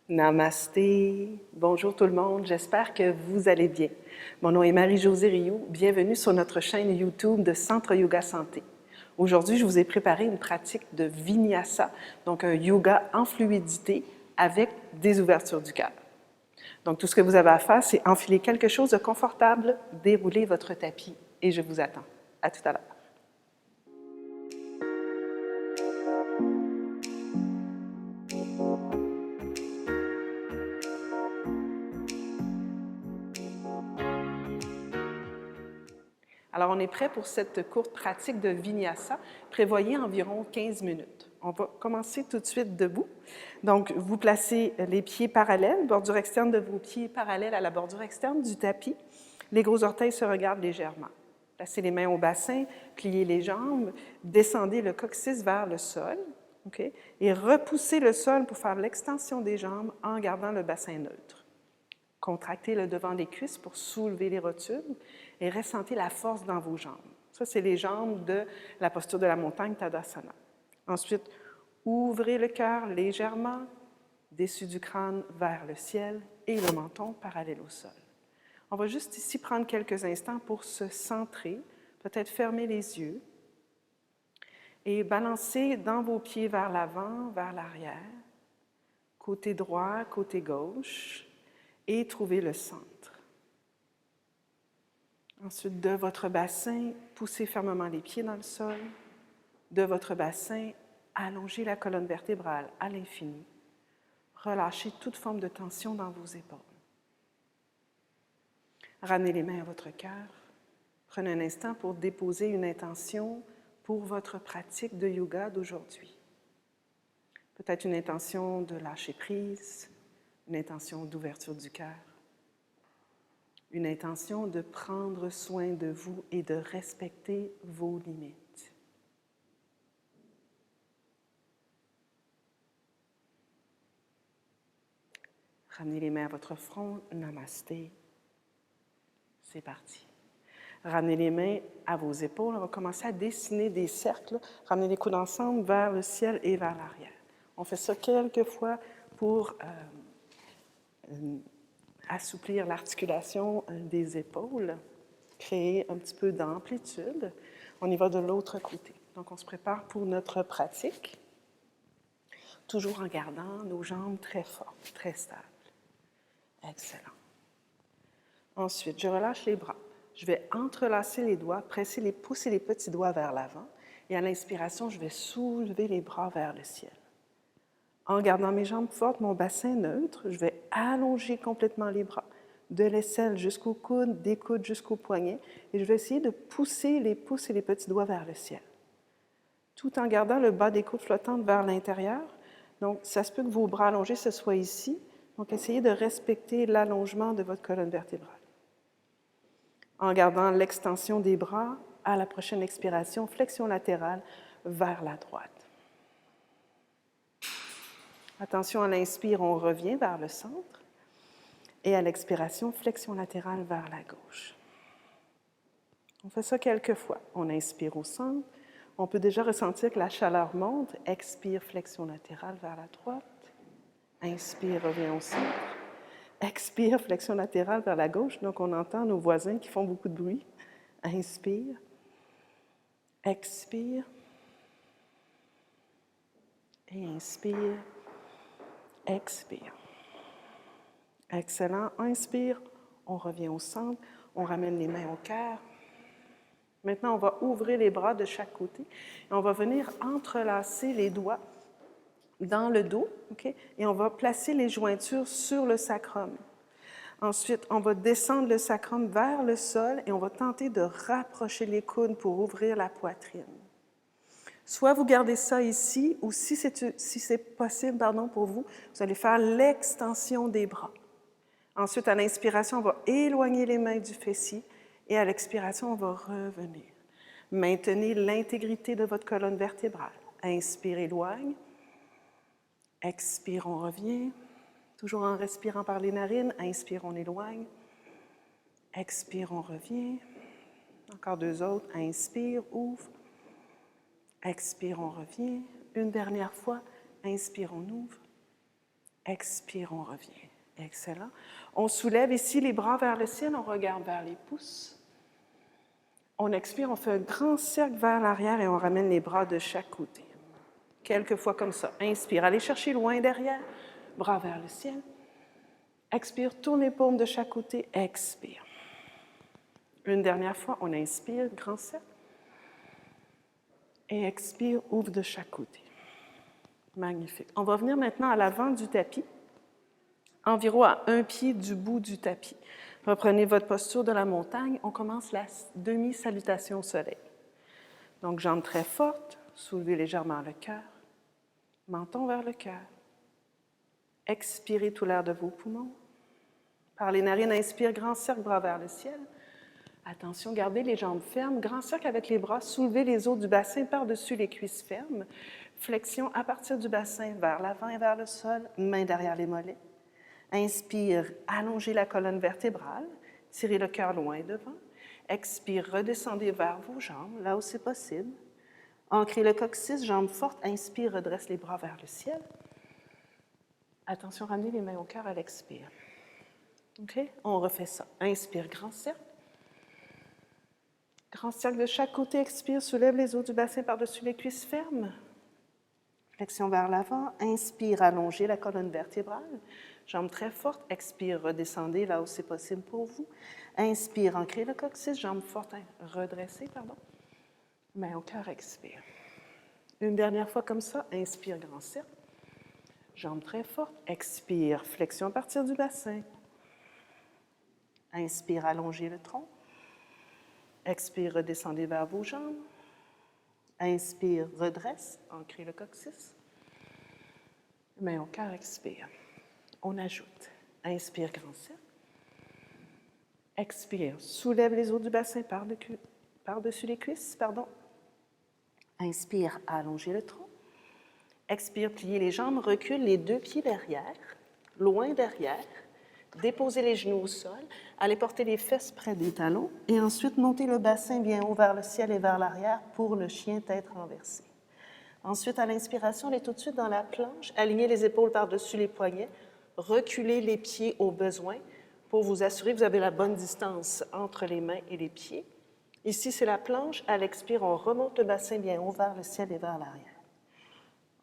Namasté. Bonjour tout le monde, j'espère que vous allez bien. Mon nom est Marie-Josée Rioux. Bienvenue sur notre chaîne YouTube de Centre Yoga Santé. Aujourd'hui, je vous ai préparé une pratique de Vinyasa, donc un yoga en fluidité avec des ouvertures du cœur. Donc, tout ce que vous avez à faire, c'est enfiler quelque chose de confortable, dérouler votre tapis et je vous attends. À tout à l'heure. Alors, on est prêt pour cette courte pratique de Vinyasa. Prévoyez environ 15 minutes. On va commencer tout de suite debout. Donc, vous placez les pieds parallèles, bordure externe de vos pieds parallèle à la bordure externe du tapis. Les gros orteils se regardent légèrement. Placez les mains au bassin, pliez les jambes, descendez le coccyx vers le sol, okay? Et repoussez le sol pour faire l'extension des jambes en gardant le bassin neutre. Contractez le devant des cuisses pour soulever les rotules et ressentez la force dans vos jambes. Ça, c'est les jambes de la posture de la montagne Tadasana. Ensuite, ouvrez le cœur légèrement, dessus du crâne vers le ciel et le menton parallèle au sol. On va juste ici prendre quelques instants pour se centrer, peut-être fermer les yeux et balancer dans vos pieds vers l'avant, vers l'arrière, côté droit, côté gauche, et trouver le centre. Ensuite, de votre bassin, poussez fermement les pieds dans le sol. De votre bassin, allongez la colonne vertébrale à l'infini. Relâchez toute forme de tension dans vos épaules. Ramenez les mains à votre cœur. Prenez un instant pour déposer une intention pour votre pratique de yoga d'aujourd'hui. Peut-être une intention de lâcher prise, une intention d'ouverture du cœur, une intention de prendre soin de vous et de respecter vos limites. Ramenez les mains à votre front, namasté. C'est parti. Ramenez les mains à vos épaules. On va commencer à dessiner des cercles. Ramenez les coudes ensemble vers le ciel et vers l'arrière. On fait ça quelques fois pour assouplir l'articulation des épaules, créer un petit peu d'amplitude. On y va de l'autre côté. Donc, on se prépare pour notre pratique, toujours en gardant nos jambes très fortes, très stables. Excellent. Ensuite, je relâche les bras. Je vais entrelacer les doigts, pousser les petits doigts vers l'avant. Et à l'inspiration, je vais soulever les bras vers le ciel. En gardant mes jambes fortes, mon bassin neutre, je vais allonger complètement les bras, de l'aisselle jusqu'au coude, des coudes jusqu'au poignet, et je vais essayer de pousser les pouces et les petits doigts vers le ciel, tout en gardant le bas des coudes flottantes vers l'intérieur. Donc, ça se peut que vos bras allongés, ce soit ici. Donc, essayez de respecter l'allongement de votre colonne vertébrale. En gardant l'extension des bras, à la prochaine expiration, flexion latérale vers la droite. Attention, à l'inspire, on revient vers le centre. Et à l'expiration, flexion latérale vers la gauche. On fait ça quelques fois. On inspire au centre. On peut déjà ressentir que la chaleur monte. Expire, flexion latérale vers la droite. Inspire, revient au centre. Expire, flexion latérale vers la gauche. Donc, on entend nos voisins qui font beaucoup de bruit. Inspire. Expire. Et inspire. Expire. Excellent. Inspire. On revient au centre. On ramène les mains au cœur. Maintenant, on va ouvrir les bras de chaque côté et on va venir entrelacer les doigts dans le dos, okay? Et on va placer les jointures sur le sacrum. Ensuite, on va descendre le sacrum vers le sol et on va tenter de rapprocher les coudes pour ouvrir la poitrine. Soit vous gardez ça ici, ou si c'est possible pour vous, vous allez faire l'extension des bras. Ensuite, à l'inspiration, on va éloigner les mains du fessier et à l'expiration, on va revenir. Maintenez l'intégrité de votre colonne vertébrale. Inspire, éloigne. Expire, on revient. Toujours en respirant par les narines. Inspire, on éloigne. Expire, on revient. Encore deux autres. Inspire, ouvre. Expire, on revient. Une dernière fois. Inspire, on ouvre. Expire, on revient. Excellent. On soulève ici les bras vers le ciel, on regarde vers les pouces. On expire, on fait un grand cercle vers l'arrière et on ramène les bras de chaque côté. Quelques fois comme ça. Inspire, allez chercher loin derrière, bras vers le ciel. Expire, tourne les paumes de chaque côté, expire. Une dernière fois, on inspire, grand cercle. Et expire, ouvre de chaque côté. Magnifique. On va venir maintenant à l'avant du tapis, environ à un pied du bout du tapis. Reprenez votre posture de la montagne. On commence la demi-salutation au soleil. Donc, jambes très fortes, soulevez légèrement le cœur, menton vers le cœur. Expirez tout l'air de vos poumons. Par les narines, inspire, grand cercle, bras vers le ciel. Attention, gardez les jambes fermes. Grand cercle avec les bras, soulevez les os du bassin par-dessus les cuisses fermes. Flexion à partir du bassin vers l'avant et vers le sol, mains derrière les mollets. Inspire, allongez la colonne vertébrale, tirez le cœur loin devant. Expire, redescendez vers vos jambes, là où c'est possible. Ancrez le coccyx, jambes fortes. Inspire, redresse les bras vers le ciel. Attention, ramenez les mains au cœur à l'expire. OK? On refait ça. Inspire, grand cercle. Grand cercle de chaque côté, expire, soulève les os du bassin par-dessus les cuisses fermes. Flexion vers l'avant. Inspire, allongez la colonne vertébrale. Jambes très fortes. Expire, redescendez là où c'est possible pour vous. Inspire, ancrez le coccyx, jambes fortes, redressez, main au cœur, expire. Une dernière fois comme ça. Inspire, grand cercle. Jambes très fortes. Expire, flexion à partir du bassin. Inspire, allongez le tronc. Expire, redescendez vers vos jambes. Inspire, redresse, ancrez le coccyx. Main au cœur, expire. On ajoute. Inspire, grand cercle. Expire, soulève les os du bassin par-dessus les cuisses. Inspire, allongez le tronc. Expire, pliez les jambes, recule les deux pieds derrière, loin derrière. Déposez les genoux au sol, allez porter les fesses près des talons et ensuite montez le bassin bien haut vers le ciel et vers l'arrière pour le chien tête renversée. Ensuite, à l'inspiration, allez tout de suite dans la planche, alignez les épaules par-dessus les poignets, reculez les pieds au besoin pour vous assurer que vous avez la bonne distance entre les mains et les pieds. Ici, c'est la planche. À l'expire, on remonte le bassin bien haut vers le ciel et vers l'arrière.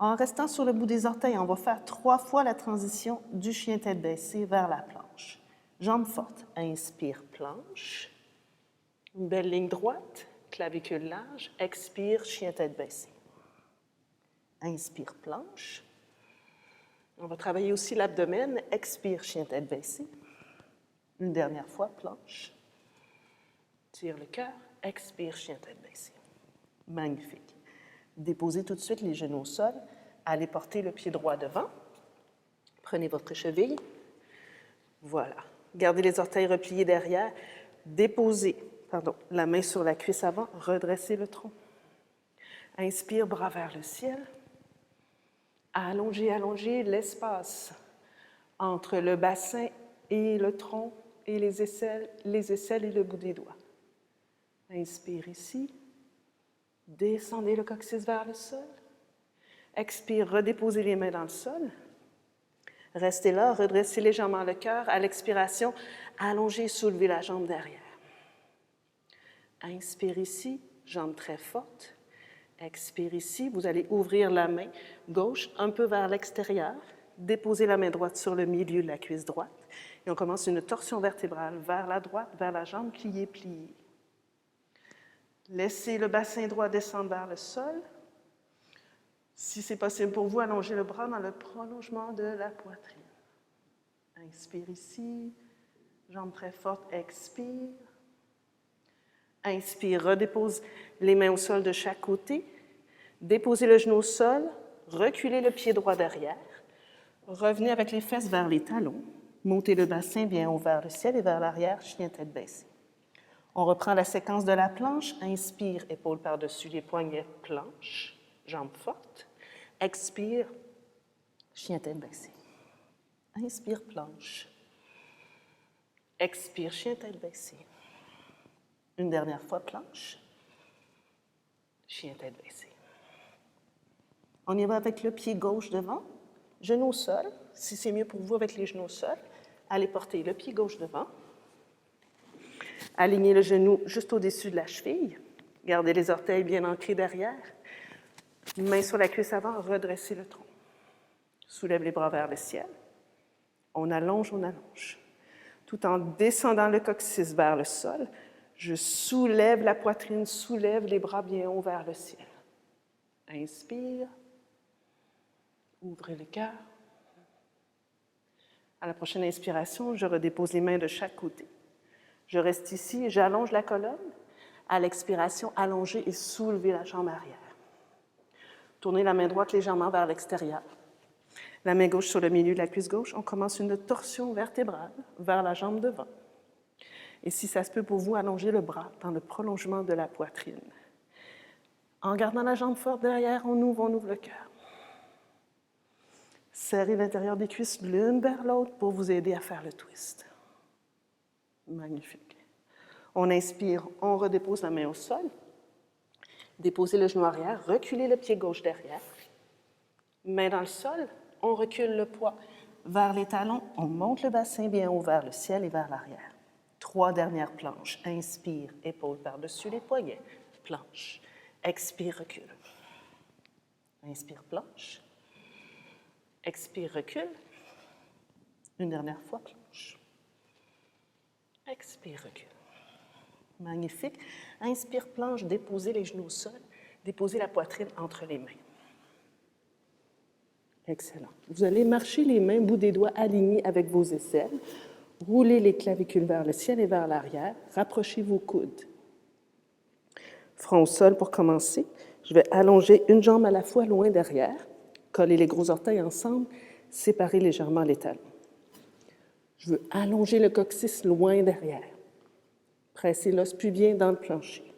En restant sur le bout des orteils, on va faire 3 fois la transition du chien tête baissée vers la planche. Jambes fortes. Inspire, planche. Une belle ligne droite, clavicule large. Expire, chien tête baissée. Inspire, planche. On va travailler aussi l'abdomen. Expire, chien tête baissée. Une dernière fois, planche. Tire le cœur. Expire, chien tête baissée. Magnifique. Déposez tout de suite les genoux au sol. Allez porter le pied droit devant. Prenez votre cheville. Voilà. Gardez les orteils repliés derrière. Déposez la main sur la cuisse avant. Redressez le tronc. Inspire, bras vers le ciel. Allongez, allongez l'espace entre le bassin et le tronc et les aisselles et le bout des doigts. Inspire ici. Descendez le coccyx vers le sol. Expire, redéposez les mains dans le sol. Restez là, redressez légèrement le cœur. À l'expiration, allongez, soulevez la jambe derrière. Inspire ici, jambe très forte. Expire ici, vous allez ouvrir la main gauche un peu vers l'extérieur. Déposez la main droite sur le milieu de la cuisse droite. Et on commence une torsion vertébrale vers la droite, vers la jambe pliée, pliée. Laissez le bassin droit descendre vers le sol. Si c'est possible pour vous, allongez le bras dans le prolongement de la poitrine. Inspire ici, jambe très forte, expire. Inspire, redépose les mains au sol de chaque côté. Déposez le genou au sol, reculez le pied droit derrière. Revenez avec les fesses vers les talons. Montez le bassin bien haut vers le ciel et vers l'arrière, chien tête baissée. On reprend la séquence de la planche. Inspire, épaules par-dessus les poignets, planche, jambes fortes. Expire, chien tête baissée. Inspire, planche. Expire, chien tête baissée. Une dernière fois, planche. Chien tête baissée. On y va avec le pied gauche devant. Genoux au sol. Si c'est mieux pour vous avec les genoux au sol, allez porter le pied gauche devant. Alignez le genou juste au-dessus de la cheville. Gardez les orteils bien ancrés derrière. Main sur la cuisse avant, redressez le tronc. Soulève les bras vers le ciel. On allonge, tout en descendant le coccyx vers le sol. Je soulève la poitrine, soulève les bras bien haut vers le ciel. Inspire. Ouvrez le cœur. À la prochaine inspiration, je redépose les mains de chaque côté. Je reste ici, j'allonge la colonne. À l'expiration, allongez et soulevez la jambe arrière. Tournez la main droite légèrement vers l'extérieur. La main gauche sur le milieu de la cuisse gauche. On commence une torsion vertébrale vers la jambe devant. Et si ça se peut pour vous, allongez le bras dans le prolongement de la poitrine. En gardant la jambe forte derrière, on ouvre le cœur. Serrez l'intérieur des cuisses l'une vers l'autre pour vous aider à faire le twist. Magnifique. On inspire, on redépose la main au sol. Déposez le genou arrière, reculez le pied gauche derrière. Main dans le sol, on recule le poids vers les talons, on monte le bassin bien haut vers le ciel et vers l'arrière. 3 dernières planches. Inspire, épaules par-dessus les poignets, planche. Expire, recule. Inspire, planche. Expire, recule. Une dernière fois, planche. Expire, recule. Magnifique. Inspire, planche, déposez les genoux au sol, déposez la poitrine entre les mains. Excellent. Vous allez marcher les mains, bout des doigts alignés avec vos aisselles. Roulez les clavicules vers le ciel et vers l'arrière. Rapprochez vos coudes. Front au sol pour commencer. Je vais allonger une jambe à la fois loin derrière. Coller les gros orteils ensemble. Séparer légèrement les talons. Je veux allonger le coccyx loin derrière. Pressez l'os pubien dans le plancher.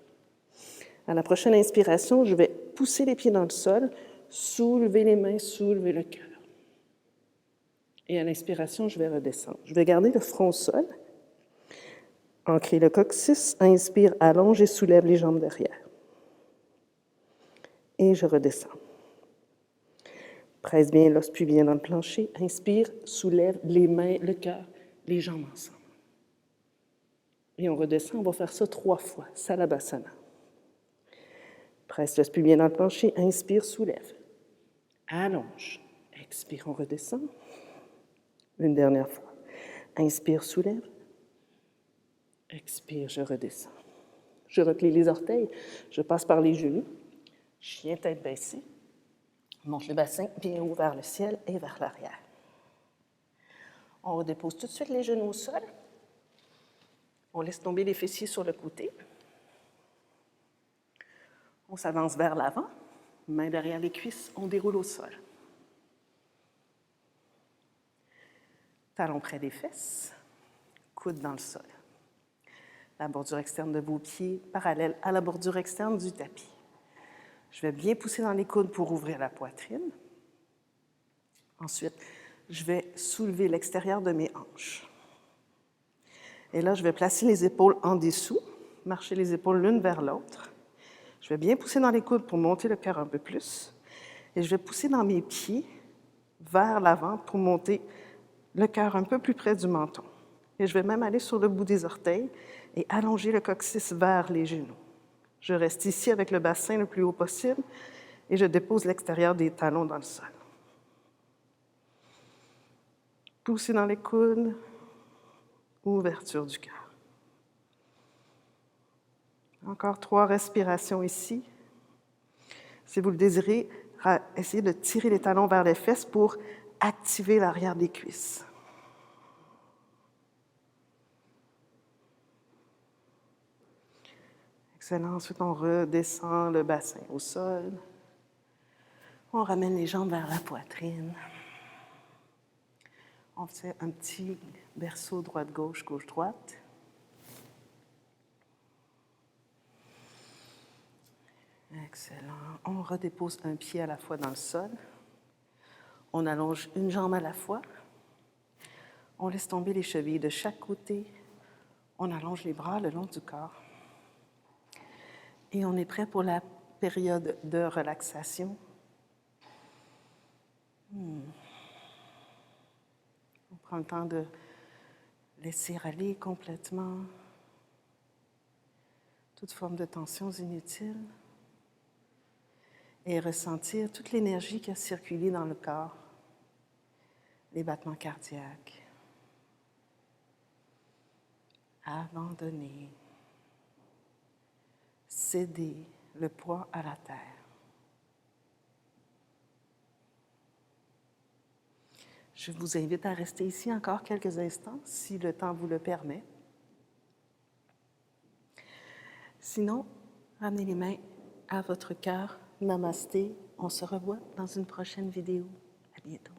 À la prochaine inspiration, je vais pousser les pieds dans le sol, soulever les mains, soulever le cœur. Et à l'inspiration, je vais redescendre. Je vais garder le front au sol. Ancrer le coccyx. Inspire, allonge et soulève les jambes derrière. Et je redescends. Presse bien l'os pubien dans le plancher. Inspire, soulève les mains, le cœur, les jambes ensemble. Et on redescend, on va faire ça 3 fois. Salabhasana. Presse l'os pubien dans le plancher. Inspire, soulève. Allonge. Expire, on redescend. Une dernière fois. Inspire, soulève. Expire, je redescends. Je replie les orteils. Je passe par les genoux. Chien tête baissée. Monte le bassin bien haut vers le ciel et vers l'arrière. On redépose tout de suite les genoux au sol. On laisse tomber les fessiers sur le côté. On s'avance vers l'avant. Main derrière les cuisses, on déroule au sol. Talons près des fesses. Coude dans le sol. La bordure externe de vos pieds parallèle à la bordure externe du tapis. Je vais bien pousser dans les coudes pour ouvrir la poitrine. Ensuite, je vais soulever l'extérieur de mes hanches. Et là, je vais placer les épaules en dessous, marcher les épaules l'une vers l'autre. Je vais bien pousser dans les coudes pour monter le cœur un peu plus. Et je vais pousser dans mes pieds vers l'avant pour monter le cœur un peu plus près du menton. Et je vais même aller sur le bout des orteils et allonger le coccyx vers les genoux. Je reste ici avec le bassin le plus haut possible et je dépose l'extérieur des talons dans le sol. Poussez dans les coudes, ouverture du cœur. Encore 3 respirations ici. Si vous le désirez, essayez de tirer les talons vers les fesses pour activer l'arrière des cuisses. Excellent. Ensuite, on redescend le bassin au sol. On ramène les jambes vers la poitrine. On fait un petit berceau droite-gauche, gauche-droite. Excellent. On redépose un pied à la fois dans le sol. On allonge une jambe à la fois. On laisse tomber les chevilles de chaque côté. On allonge les bras le long du corps. Et on est prêt pour la période de relaxation. Prends le temps de laisser aller complètement toute forme de tensions inutiles et ressentir toute l'énergie qui a circulé dans le corps, les battements cardiaques. Abandonner, céder le poids à la terre. Je vous invite à rester ici encore quelques instants, si le temps vous le permet. Sinon, ramenez les mains à votre cœur. Namasté. On se revoit dans une prochaine vidéo. À bientôt.